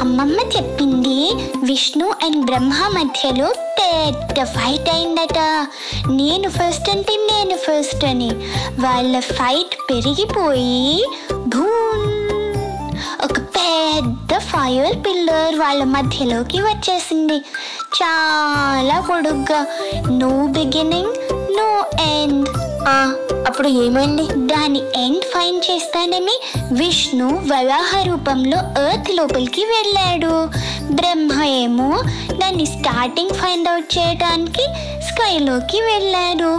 అమ్మమ్మ చెప్పింది విష్ణు అండ్ బ్రహ్మ మధ్యలో పెద్ద ఫైట్ అయిందట. నేను ఫస్ట్ అంటే నేను ఫస్ట్ అని. వాళ్ళ ఫైట్ పెరిగిపోయి భూమ్ ఒక పెద్ద ఫైర్ పిల్లర్ వాళ్ళ మధ్యలోకి వచ్చేసింది. చాలా పొడుగ్గా. No beginning no end. అప్పుడు ఏమైంది? దాని ఎండ్ ఫైండ్ చేస్తానని విష్ణు వరాహ రూపంలో ఎర్త్ లోపలికి వెళ్ళాడు. బ్రహ్మ ఏమో దాన్ని స్టార్టింగ్ ఫైండ్ అవుట్ చేయడానికి స్కైలోకి వెళ్ళాడు.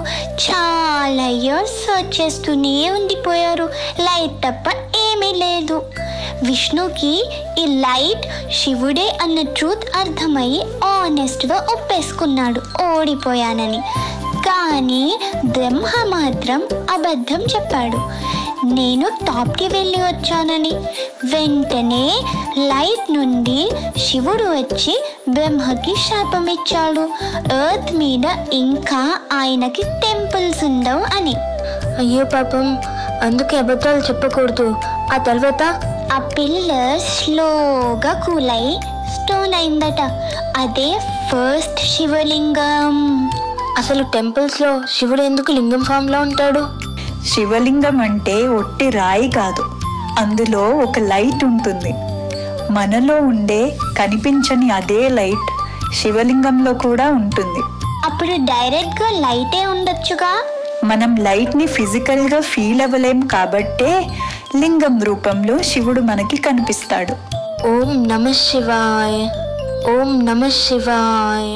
చాలా ఇయర్స్ సర్చ్ చేస్తూనే ఉండిపోయారు. లైట్ తప్ప ఏమీ లేదు. విష్ణుకి ఈ లైట్ శివుడే అన్న ట్రూత్ అర్థమయ్యి ఆనెస్ట్గా ఒప్పేసుకున్నాడు ఓడిపోయానని. కానీ బ్రహ్మ మాత్రం అబద్ధం చెప్పాడు, నేను టాప్కి వెళ్ళి వచ్చానని. వెంటనే లైట్ నుండి శివుడు వచ్చి బ్రహ్మకి శాపం ఇచ్చాడు, ఎర్త్ మీద ఇంకా ఆయనకి టెంపుల్స్ ఉండవు అని. అయ్యో పాపం, అందుకే అబద్ధాలు చెప్పకూడదు. ఆ తర్వాత ఆ పిల్లర్ స్లోగా కూల్ అయి స్టోన్ అయిందట. అదే ఫస్ట్ శివలింగం. అసలు టెంపుల్స్లో శివుడు ఎందుకు లింగం ఫామ్లో ఉంటాడు? శివలింగం అంటే ఒట్టి రాయి కాదు, అందులో ఒక లైట్ ఉంటుంది. మనలో ఉండే కనిపించని అదే లైట్ శివలింగంలో కూడా ఉంటుంది. అప్పుడు డైరెక్ట్గా లైటే ఉండొచ్చుగా. మనం లైట్ని ఫిజికల్గా ఫీల్ అవ్వలేం కాబట్టే లింగం రూపంలో శివుడు మనకి కనిపిస్తాడు. ఓం నమః శివాయ, ఓం నమః శివాయ.